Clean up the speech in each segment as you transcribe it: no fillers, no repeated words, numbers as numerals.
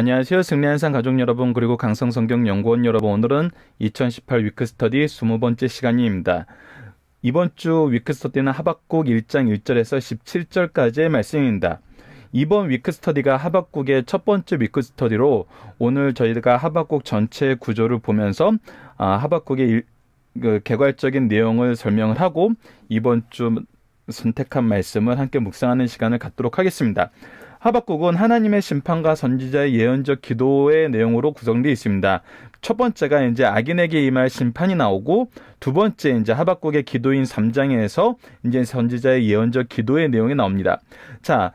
안녕하세요. 승리한산 가족 여러분, 그리고 강성성경연구원 여러분, 오늘은 2018 위크스터디 20번째 시간입니다. 이번 주 위크스터디는 하박국 1장 1절에서 17절까지의 말씀입니다. 이번 위크스터디가 하박국의 첫 번째 위크스터디로 오늘 저희가 하박국 전체 구조를 보면서 하박국의 개괄적인 내용을 설명을 하고 이번 주 선택한 말씀을 함께 묵상하는 시간을 갖도록 하겠습니다. 하박국은 하나님의 심판과 선지자의 예언적 기도의 내용으로 구성되어 있습니다. 첫 번째가 이제 악인에게 임할 심판이 나오고, 두 번째 이제 하박국의 기도인 3장에서 이제 선지자의 예언적 기도의 내용이 나옵니다. 자,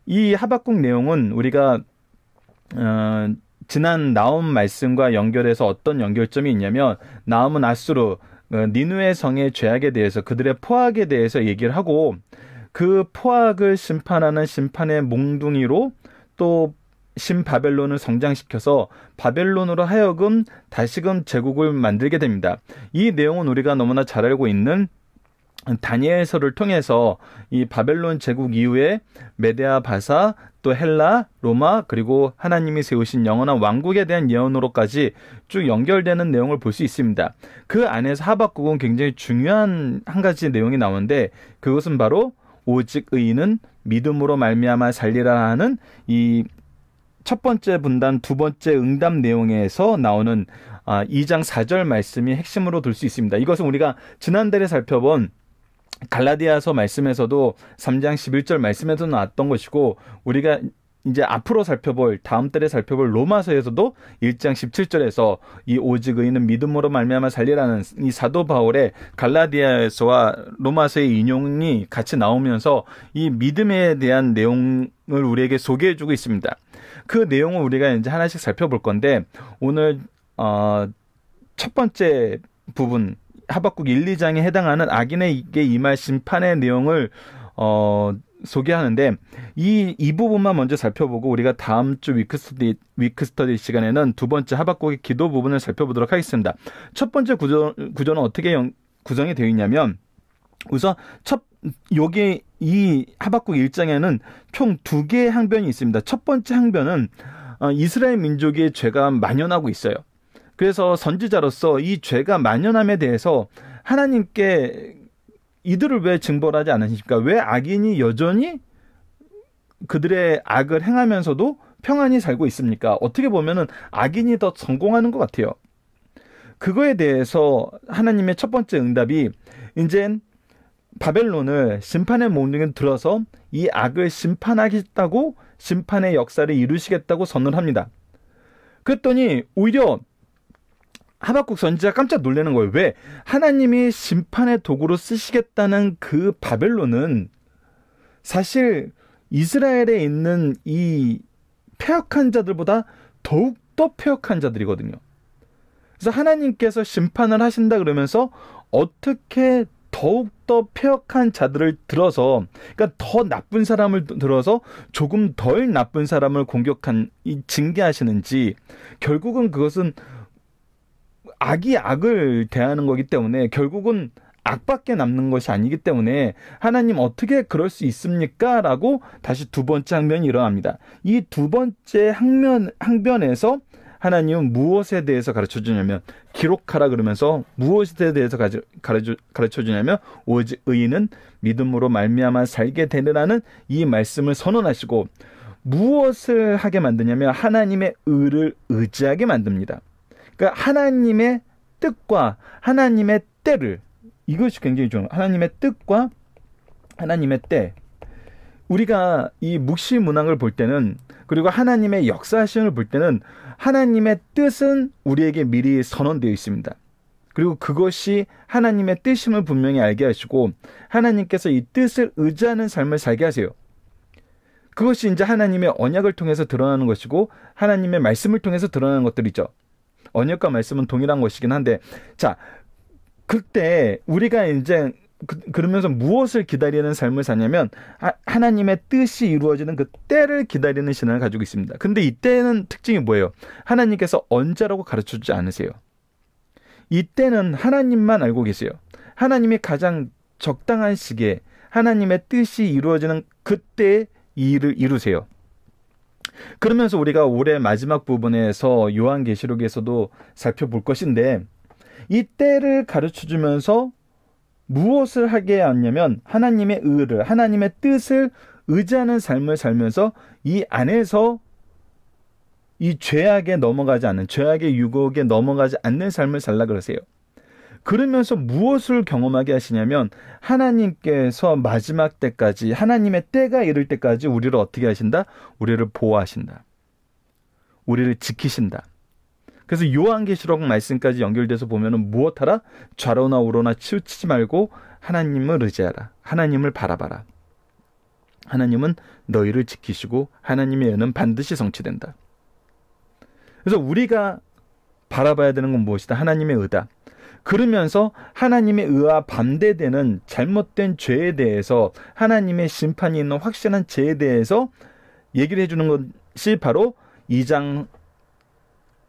이 하박국 내용은 우리가 지난 나움 말씀과 연결해서 어떤 연결점이 있냐면, 나움은 아수르 니느웨 성의 죄악에 대해서, 그들의 포악에 대해서 얘기를 하고, 그 포악을 심판하는 심판의 몽둥이로 또 신바벨론을 성장시켜서 바벨론으로 하여금 다시금 제국을 만들게 됩니다. 이 내용은 우리가 너무나 잘 알고 있는 다니엘서를 통해서 이 바벨론 제국 이후에 메데아 바사, 또 헬라, 로마, 그리고 하나님이 세우신 영원한 왕국에 대한 예언으로까지 쭉 연결되는 내용을 볼 수 있습니다. 그 안에서 하박국은 굉장히 중요한 한 가지 내용이 나오는데, 그것은 바로 오직 의인은 믿음으로 말미암아 살리라 하는 이 첫 번째 분단, 두 번째 응답 내용에서 나오는 2장 4절 말씀이 핵심으로 둘 수 있습니다. 이것은 우리가 지난달에 살펴본 갈라디아서 말씀에서도 3장 11절 말씀에서 나왔던 것이고, 우리가 이제 앞으로 살펴볼, 다음 달에 살펴볼 로마서에서도 1장 17절에서 이 오직 의인은 믿음으로 말미암아 살리라는 이 사도 바울의 갈라디아서와 로마서의 인용이 같이 나오면서 이 믿음에 대한 내용을 우리에게 소개해주고 있습니다. 그 내용을 우리가 이제 하나씩 살펴볼 건데, 오늘 첫 번째 부분 하박국 1, 2장에 해당하는 악인에게 임할 심판의 내용을 소개하는데, 이 부분만 먼저 살펴보고 우리가 다음 주 위크스터디 시간에는 두 번째 하박국의 기도 부분을 살펴보도록 하겠습니다. 첫 번째 구조는 어떻게 구성이 되어 있냐면, 우선 여기 이 하박국 1장에는 총 2개의 항변이 있습니다. 첫 번째 항변은 이스라엘 민족의 죄가 만연하고 있어요. 그래서 선지자로서 이 죄가 만연함에 대해서 하나님께 이들을 왜 징벌하지 않으십니까? 왜 악인이 여전히 그들의 악을 행하면서도 평안히 살고 있습니까? 어떻게 보면은 악인이 더 성공하는 것 같아요. 그거에 대해서 하나님의 첫 번째 응답이, 이젠 바벨론을 심판의 몽둥이에 들어서 이 악을 심판하겠다고, 심판의 역사를 이루시겠다고 선언을 합니다. 그랬더니 오히려 하박국 선지자가 깜짝 놀라는 거예요. 왜? 하나님이 심판의 도구로 쓰시겠다는 그 바벨론은 사실 이스라엘에 있는 이 패역한 자들보다 더욱더 패역한 자들이거든요. 그래서 하나님께서 심판을 하신다 그러면서 어떻게 더욱더 패역한 자들을 들어서, 그러니까 더 나쁜 사람을 들어서 조금 덜 나쁜 사람을 징계하시는지, 결국은 그것은 악이 악을 대하는 거기 때문에 결국은 악밖에 남는 것이 아니기 때문에 하나님 어떻게 그럴 수 있습니까? 라고 다시 두 번째 항변이 일어납니다. 이 두 번째 항변에서 하나님은 무엇에 대해서 가르쳐주냐면, 기록하라 그러면서 무엇에 대해서 가르쳐주냐면, 오직 의인은 믿음으로 말미암아 살게 되느라는 이 말씀을 선언하시고, 무엇을 하게 만드냐면 하나님의 의를 의지하게 만듭니다. 그러니까 하나님의 뜻과 하나님의 때를, 이것이 굉장히 중요해요. 하나님의 뜻과 하나님의 때. 우리가 이 묵시 문학을 볼 때는, 그리고 하나님의 역사하심을 볼 때는 하나님의 뜻은 우리에게 미리 선언되어 있습니다. 그리고 그것이 하나님의 뜻임을 분명히 알게 하시고, 하나님께서 이 뜻을 의지하는 삶을 살게 하세요. 그것이 이제 하나님의 언약을 통해서 드러나는 것이고, 하나님의 말씀을 통해서 드러나는 것들이죠. 언약과 말씀은 동일한 것이긴 한데, 자, 그때 우리가 이제 그러면서 무엇을 기다리는 삶을 사냐면, 하나님의 뜻이 이루어지는 그 때를 기다리는 신앙을 가지고 있습니다. 근데 이때는 특징이 뭐예요? 하나님께서 언제라고 가르쳐주지 않으세요. 이때는 하나님만 알고 계세요. 하나님이 가장 적당한 시기에 하나님의 뜻이 이루어지는 그때에 이 일을 이루세요. 그러면서 우리가 올해 마지막 부분에서 요한계시록에서도 살펴볼 것인데 이 때를 가르쳐주면서 무엇을 하게 하냐면 하나님의 의를, 하나님의 뜻을 의지하는 삶을 살면서 이 안에서 이 죄악에 넘어가지 않는, 죄악의 유혹에 넘어가지 않는 삶을 살라 그러세요. 그러면서 무엇을 경험하게 하시냐면 하나님께서 마지막 때까지, 하나님의 때가 이를 때까지 우리를 어떻게 하신다? 우리를 보호하신다. 우리를 지키신다. 그래서 요한계시록 말씀까지 연결돼서 보면은 무엇하라? 좌로나 우로나 치우치지 말고 하나님을 의지하라. 하나님을 바라봐라. 하나님은 너희를 지키시고 하나님의 은은 반드시 성취된다. 그래서 우리가 바라봐야 되는 건 무엇이다? 하나님의 의다. 그러면서 하나님의 의와 반대되는 잘못된 죄에 대해서, 하나님의 심판이 있는 확실한 죄에 대해서 얘기를 해주는 것이 바로 2장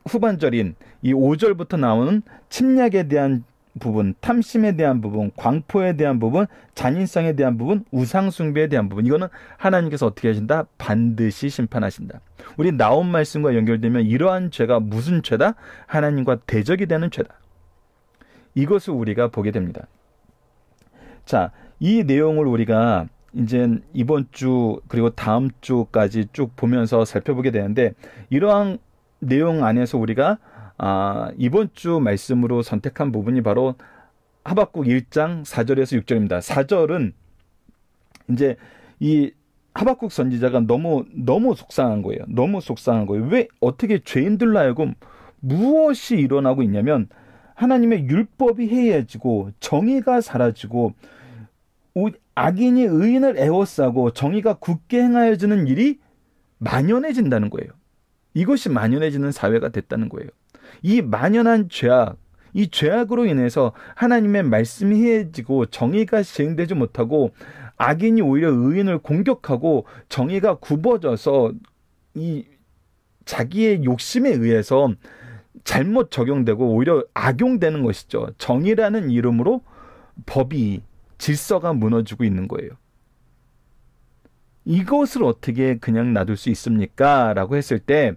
후반절인 이 5절부터 나오는 침략에 대한 부분, 탐심에 대한 부분, 광포에 대한 부분, 잔인성에 대한 부분, 우상숭배에 대한 부분. 이거는 하나님께서 어떻게 하신다? 반드시 심판하신다. 우리 나온 말씀과 연결되면 이러한 죄가 무슨 죄다? 하나님과 대적이 되는 죄다. 이것을 우리가 보게 됩니다. 자, 이 내용을 우리가 이제 이번 주 그리고 다음 주까지 쭉 보면서 살펴보게 되는데, 이러한 내용 안에서 우리가 이번 주 말씀으로 선택한 부분이 바로 하박국 1장 4절에서 6절입니다. 4절은 이제 이 하박국 선지자가 너무 속상한 거예요. 너무 속상한 거예요. 왜 어떻게 죄인들로 하여금 무엇이 일어나고 있냐면 하나님의 율법이 해이해지고 정의가 사라지고 악인이 의인을 에워싸고 정의가 굳게 행하여지는 일이 만연해진다는 거예요. 이것이 만연해지는 사회가 됐다는 거예요. 이 만연한 죄악, 이 죄악으로 인해서 하나님의 말씀이 해이해지고 정의가 시행되지 못하고 악인이 오히려 의인을 공격하고 정의가 굽어져서 이 자기의 욕심에 의해서 잘못 적용되고 오히려 악용되는 것이죠. 정의라는 이름으로 법이, 질서가 무너지고 있는 거예요. 이것을 어떻게 그냥 놔둘 수 있습니까? 라고 했을 때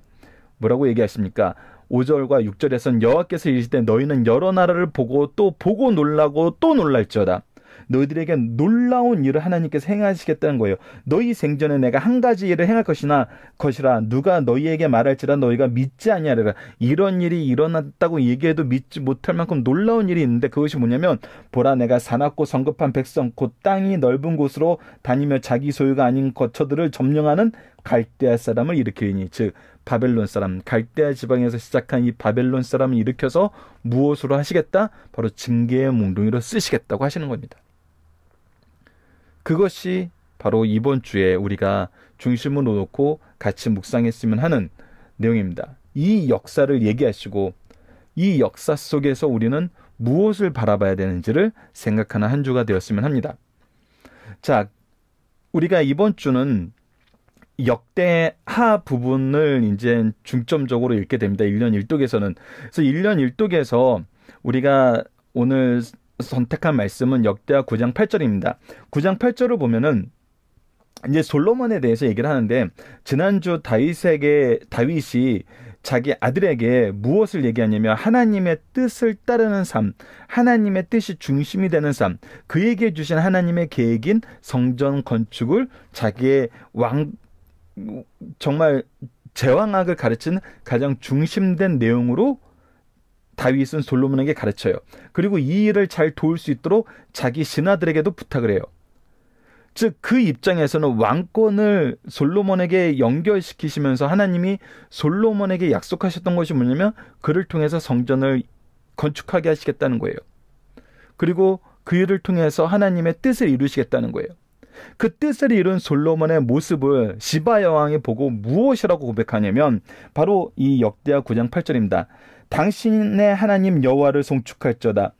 뭐라고 얘기하십니까? 5절과 6절에서는 여호와께서 이르시되 너희는 여러 나라를 보고 또 보고 놀라고 또 놀랄지어다. 너희들에게 놀라운 일을 하나님께서 행하시겠다는 거예요. 너희 생전에 내가 한 가지 일을 행할 것이라 누가 너희에게 말할지라 너희가 믿지 아니하리라. 이런 일이 일어났다고 얘기해도 믿지 못할 만큼 놀라운 일이 있는데 그것이 뭐냐면 보라 내가 사납고 성급한 백성 곧 땅이 넓은 곳으로 다니며 자기 소유가 아닌 거처들을 점령하는 갈대아 사람을 일으키리니, 즉 바벨론 사람, 갈대아 지방에서 시작한 이 바벨론 사람을 일으켜서 무엇으로 하시겠다? 바로 징계의 몽둥이로 쓰시겠다고 하시는 겁니다. 그것이 바로 이번 주에 우리가 중심으로 놓고 같이 묵상했으면 하는 내용입니다. 이 역사를 얘기하시고 이 역사 속에서 우리는 무엇을 바라봐야 되는지를 생각하는 한 주가 되었으면 합니다. 자, 우리가 이번 주는 역대하 부분을 이제 중점적으로 읽게 됩니다. 1년 1독에서는. 그래서 1년 1독에서 우리가 오늘 선택한 말씀은 역대하 9장 8절입니다. 9장 8절을 보면은 이제 솔로몬에 대해서 얘기를 하는데, 지난주 다윗이 자기 아들에게 무엇을 얘기하냐면 하나님의 뜻을 따르는 삶, 하나님의 뜻이 중심이 되는 삶, 그에게 주신 하나님의 계획인 성전 건축을 자기의 정말 제왕학을 가르치는 가장 중심된 내용으로 다윗은 솔로몬에게 가르쳐요. 그리고 이 일을 잘 도울 수 있도록 자기 신하들에게도 부탁을 해요. 즉 그 입장에서는 왕권을 솔로몬에게 연결시키시면서 하나님이 솔로몬에게 약속하셨던 것이 뭐냐면 그를 통해서 성전을 건축하게 하시겠다는 거예요. 그리고 그 일을 통해서 하나님의 뜻을 이루시겠다는 거예요. 그 뜻을 이룬 솔로몬의 모습을 시바 여왕이 보고 무엇이라고 고백하냐면 바로 이 역대하 9장 8절입니다. 당신의 하나님 여호와를 송축할지어다.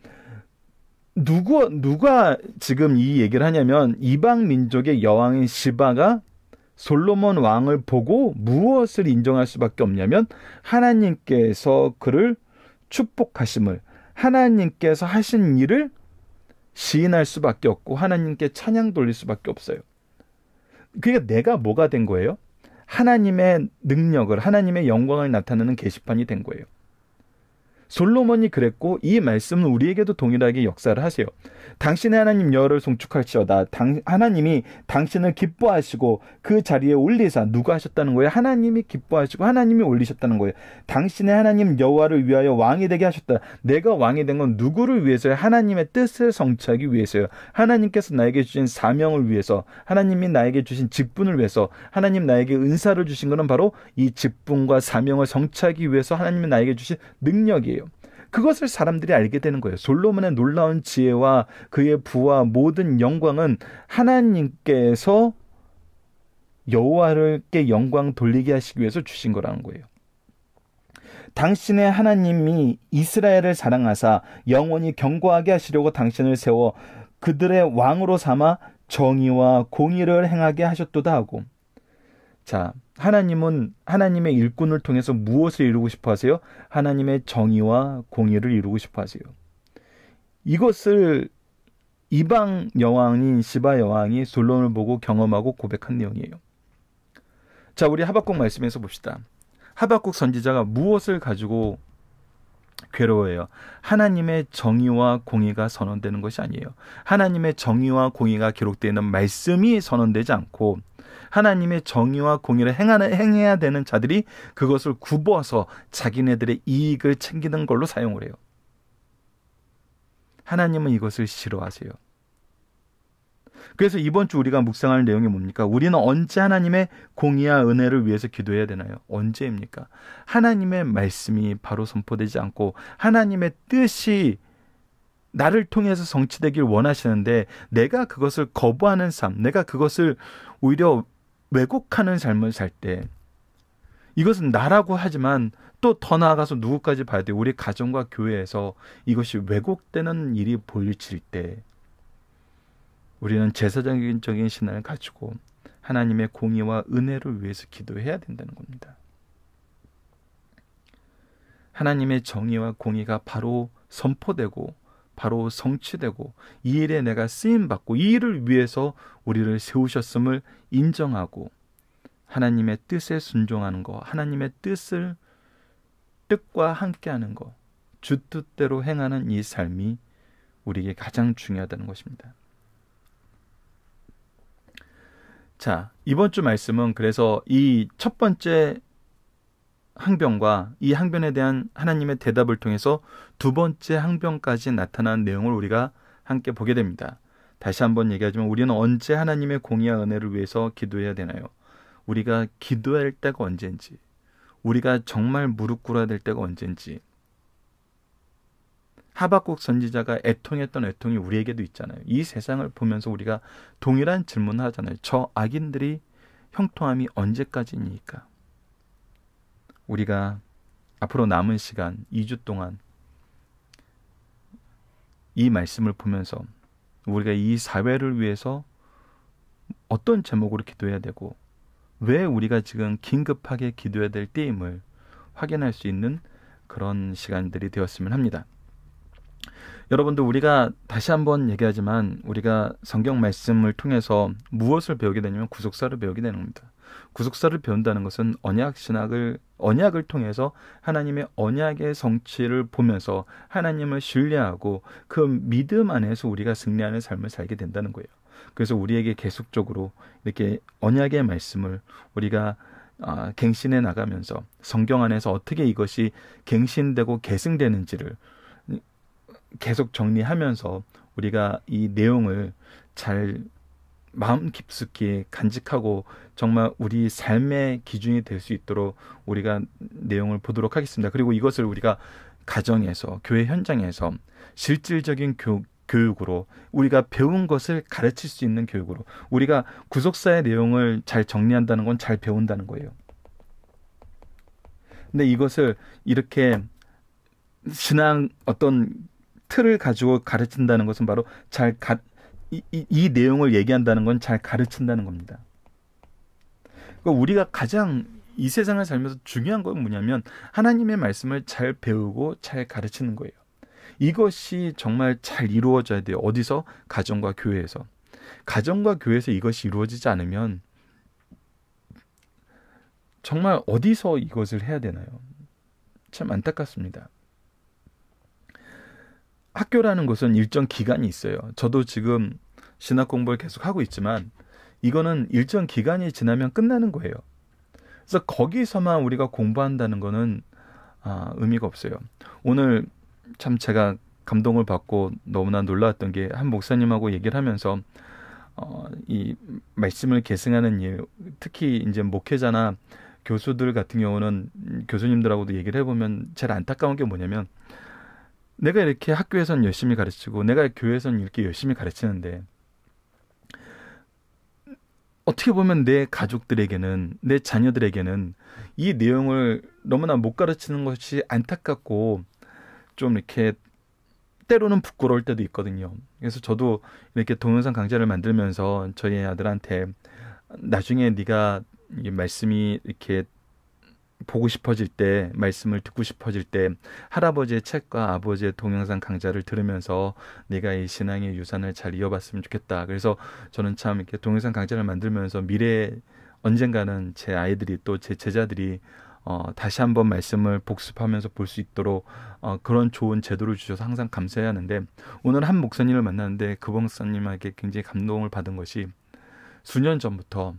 누가 지금 이 얘기를 하냐면 이방 민족의 여왕인 시바가 솔로몬 왕을 보고 무엇을 인정할 수밖에 없냐면 하나님께서 그를 축복하심을, 하나님께서 하신 일을 시인할 수밖에 없고 하나님께 찬양 돌릴 수밖에 없어요. 그러니까 내가 뭐가 된 거예요? 하나님의 능력을, 하나님의 영광을 나타내는 게시판이 된 거예요. 솔로몬이 그랬고 이 말씀은 우리에게도 동일하게 역사를 하세요. 당신의 하나님 여호와를 송축할지어다. 하나님이 당신을 기뻐하시고 그 자리에 올리사. 누가 하셨다는 거예요? 하나님이 기뻐하시고 하나님이 올리셨다는 거예요. 당신의 하나님 여호와를 위하여 왕이 되게 하셨다. 내가 왕이 된 건 누구를 위해서요? 하나님의 뜻을 성취하기 위해서요. 하나님께서 나에게 주신 사명을 위해서, 하나님이 나에게 주신 직분을 위해서, 하나님 나에게 은사를 주신 것은 바로 이 직분과 사명을 성취하기 위해서 하나님이 나에게 주신 능력이에요. 그것을 사람들이 알게 되는 거예요. 솔로몬의 놀라운 지혜와 그의 부와 모든 영광은 하나님께서 여호와께 영광 돌리게 하시기 위해서 주신 거라는 거예요. 당신의 하나님이 이스라엘을 사랑하사 영원히 경고하게 하시려고 당신을 세워 그들의 왕으로 삼아 정의와 공의를 행하게 하셨도다 하고. 자, 하나님은 하나님의 일꾼을 통해서 무엇을 이루고 싶어 하세요? 하나님의 정의와 공의를 이루고 싶어 하세요. 이것을 이방 여왕인 시바 여왕이 솔로몬을 보고 경험하고 고백한 내용이에요. 자, 우리 하박국 말씀에서 봅시다. 하박국 선지자가 무엇을 가지고 괴로워해요? 하나님의 정의와 공의가 선언되는 것이 아니에요. 하나님의 정의와 공의가 기록되어 있는 말씀이 선언되지 않고 하나님의 정의와 공의를 행해야 되는 자들이 그것을 굽어서 자기네들의 이익을 챙기는 걸로 사용을 해요. 하나님은 이것을 싫어하세요. 그래서 이번 주 우리가 묵상할 내용이 뭡니까? 우리는 언제 하나님의 공의와 은혜를 위해서 기도해야 되나요? 언제입니까? 하나님의 말씀이 바로 선포되지 않고 하나님의 뜻이 나를 통해서 성취되길 원하시는데 내가 그것을 거부하는 삶, 내가 그것을 오히려 왜곡하는 삶을 살 때, 이것은 나라고 하지만 또 더 나아가서 누구까지 봐야 돼요? 우리 가정과 교회에서 이것이 왜곡되는 일이 보일칠 때 우리는 제사적인 신앙을 가지고 하나님의 공의와 은혜를 위해서 기도해야 된다는 겁니다. 하나님의 정의와 공의가 바로 선포되고 바로 성취되고 이 일에 내가 쓰임받고 이 일을 위해서 우리를 세우셨음을 인정하고 하나님의 뜻에 순종하는 것, 하나님의 뜻과 함께하는 것, 주 뜻대로 행하는 이 삶이 우리에게 가장 중요하다는 것입니다. 자, 이번 주 말씀은 그래서 이 첫 번째 항변과 이 항변에 대한 하나님의 대답을 통해서 두 번째 항변까지 나타난 내용을 우리가 함께 보게 됩니다. 다시 한번 얘기하지만 우리는 언제 하나님의 공의와 은혜를 위해서 기도해야 되나요? 우리가 기도해야 할 때가 언제인지, 우리가 정말 무릎 꿇어야 될 때가 언제인지, 하박국 선지자가 애통했던 애통이 우리에게도 있잖아요. 이 세상을 보면서 우리가 동일한 질문을 하잖아요. 저 악인들이 형통함이 언제까지입니까? 우리가 앞으로 남은 시간 2주 동안 이 말씀을 보면서 우리가 이 사회를 위해서 어떤 제목으로 기도해야 되고 왜 우리가 지금 긴급하게 기도해야 될 때임을 확인할 수 있는 그런 시간들이 되었으면 합니다. 여러분들, 우리가 다시 한번 얘기하지만 우리가 성경 말씀을 통해서 무엇을 배우게 되냐면 구속사를 배우게 되는 겁니다. 구속사를 배운다는 것은 언약을 통해서 하나님의 언약의 성취를 보면서 하나님을 신뢰하고 그 믿음 안에서 우리가 승리하는 삶을 살게 된다는 거예요. 그래서 우리에게 계속적으로 이렇게 언약의 말씀을 우리가 갱신해 나가면서 성경 안에서 어떻게 이것이 갱신되고 계승되는지를 계속 정리하면서 우리가 이 내용을 잘 마음 깊숙이 간직하고 정말 우리 삶의 기준이 될 수 있도록 우리가 내용을 보도록 하겠습니다. 그리고 이것을 우리가 가정에서, 교회 현장에서 실질적인 교육으로 우리가 배운 것을 가르칠 수 있는 교육으로, 우리가 구속사의 내용을 잘 정리한다는 건 잘 배운다는 거예요. 근데 이것을 이렇게 신앙 어떤 틀을 가지고 가르친다는 것은 바로 이 내용을 얘기한다는 건 잘 가르친다는 겁니다. 그러니까 우리가 가장 이 세상을 살면서 중요한 건 뭐냐면 하나님의 말씀을 잘 배우고 잘 가르치는 거예요. 이것이 정말 잘 이루어져야 돼요. 어디서? 가정과 교회에서. 가정과 교회에서 이것이 이루어지지 않으면 정말 어디서 이것을 해야 되나요? 참 안타깝습니다. 학교라는 것은 일정 기간이 있어요. 저도 지금 신학 공부를 계속 하고 있지만 이거는 일정 기간이 지나면 끝나는 거예요. 그래서 거기서만 우리가 공부한다는 거는 의미가 없어요. 오늘 참 제가 감동을 받고 너무나 놀라웠던 게 한 목사님하고 얘기를 하면서 이 말씀을 계승하는 일, 특히 이제 목회자나 교수들 같은 경우는 교수님들하고도 얘기를 해보면 제일 안타까운 게 뭐냐면 내가 이렇게 학교에선 열심히 가르치고 내가 교회에선 이렇게 열심히 가르치는데 어떻게 보면 내 가족들에게는 내 자녀들에게는 이 내용을 너무나 못 가르치는 것이 안타깝고 좀 이렇게 때로는 부끄러울 때도 있거든요. 그래서 저도 이렇게 동영상 강좌를 만들면서 저희 아들한테 나중에 네가 이 말씀이 이렇게 보고 싶어질 때, 말씀을 듣고 싶어질 때 할아버지의 책과 아버지의 동영상 강좌를 들으면서 네가 이 신앙의 유산을 잘 이어봤으면 좋겠다. 그래서 저는 참 이렇게 동영상 강좌를 만들면서 미래에 언젠가는 제 아이들이 또 제 제자들이 다시 한번 말씀을 복습하면서 볼 수 있도록 그런 좋은 제도를 주셔서 항상 감사해야 하는데 오늘 한 목사님을 만났는데 그 목사님에게 굉장히 감동을 받은 것이 수년 전부터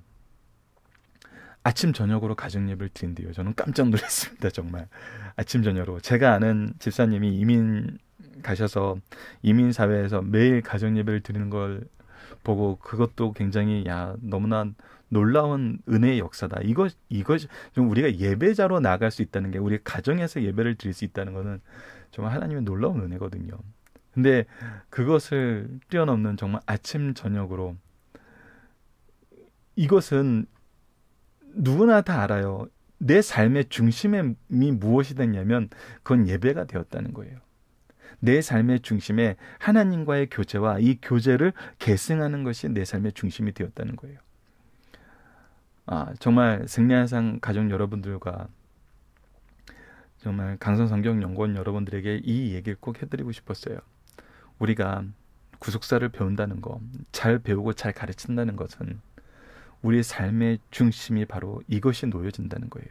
아침 저녁으로 가정 예배를 드린대요. 저는 깜짝 놀랐습니다. 정말 아침 저녁으로. 제가 아는 집사님이 이민 가셔서 이민 사회에서 매일 가정 예배를 드리는 걸 보고 그것도 굉장히 너무나 놀라운 은혜의 역사다. 이거 좀 우리가 예배자로 나아갈 수 있다는 게 우리 가정에서 예배를 드릴 수 있다는 거는 정말 하나님의 놀라운 은혜거든요. 근데 그것을 뛰어넘는 정말 아침 저녁으로 이것은 누구나 다 알아요. 내 삶의 중심이 무엇이 됐냐면 그건 예배가 되었다는 거예요. 내 삶의 중심에 하나님과의 교제와 이 교제를 계승하는 것이 내 삶의 중심이 되었다는 거예요. 정말 승리한상 가족 여러분들과 정말 강성성경연구원 여러분들에게 이 얘기를 꼭 해드리고 싶었어요. 우리가 구속사를 배운다는 거, 잘 배우고 잘 가르친다는 것은 우리의 삶의 중심이 바로 이것이 놓여진다는 거예요.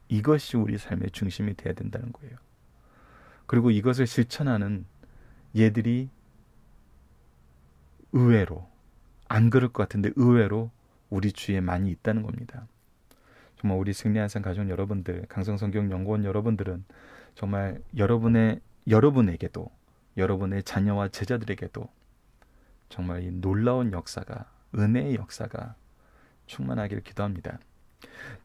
이것이 우리 삶의 중심이 되어야 된다는 거예요. 그리고 이것을 실천하는 얘들이 의외로 안 그럴 것 같은데 의외로 우리 주위에 많이 있다는 겁니다. 정말 우리 승리한상 가족 여러분들, 강성성경연구원 여러분들은 정말 여러분에게도 여러분의 자녀와 제자들에게도 정말 이 놀라운 역사가 은혜의 역사가 충만하기를 기도합니다.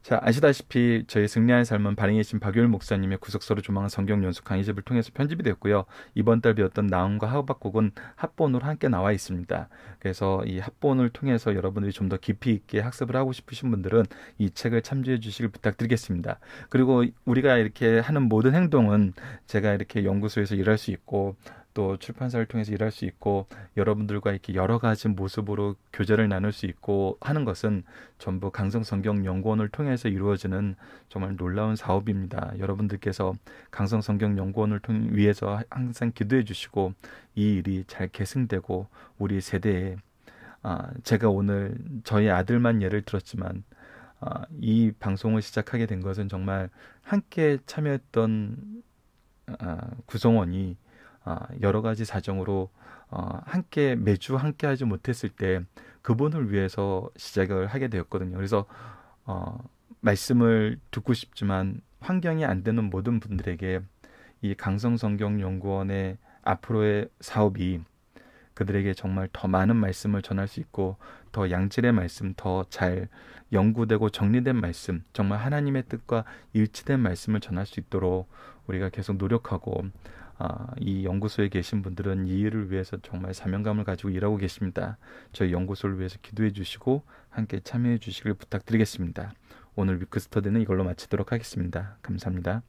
자, 아시다시피 저희 승리하는 삶은 발행의 신 박유일 목사님의 구속서로 조망한 성경 연수 강의집을 통해서 편집이 되었고요. 이번 달 배웠던 나음과 하박국은 합본으로 함께 나와 있습니다. 그래서 이 합본을 통해서 여러분들이 좀 더 깊이 있게 학습을 하고 싶으신 분들은 이 책을 참조해 주시길 부탁드리겠습니다. 그리고 우리가 이렇게 하는 모든 행동은 제가 이렇게 연구소에서 일할 수 있고 또 출판사를 통해서 일할 수 있고 여러분들과 이렇게 여러 가지 모습으로 교제를 나눌 수 있고 하는 것은 전부 강성성경연구원을 통해서 이루어지는 정말 놀라운 사업입니다. 여러분들께서 강성성경연구원을 위해서 항상 기도해 주시고 이 일이 잘 계승되고 우리 세대에 제가 오늘 저희 아들만 예를 들었지만 이 방송을 시작하게 된 것은 정말 함께 참여했던 구성원이 여러 가지 사정으로 매주 함께 하지 못했을 때 그분을 위해서 시작을 하게 되었거든요. 그래서 말씀을 듣고 싶지만 환경이 안 되는 모든 분들에게 이 강성성경연구원의 앞으로의 사업이 그들에게 정말 더 많은 말씀을 전할 수 있고 더 양질의 말씀, 더 잘 연구되고 정리된 말씀, 정말 하나님의 뜻과 일치된 말씀을 전할 수 있도록 우리가 계속 노력하고 이 연구소에 계신 분들은 이 일을 위해서 정말 사명감을 가지고 일하고 계십니다. 저희 연구소를 위해서 기도해 주시고 함께 참여해 주시길 부탁드리겠습니다. 오늘 위크스터디는 이걸로 마치도록 하겠습니다. 감사합니다.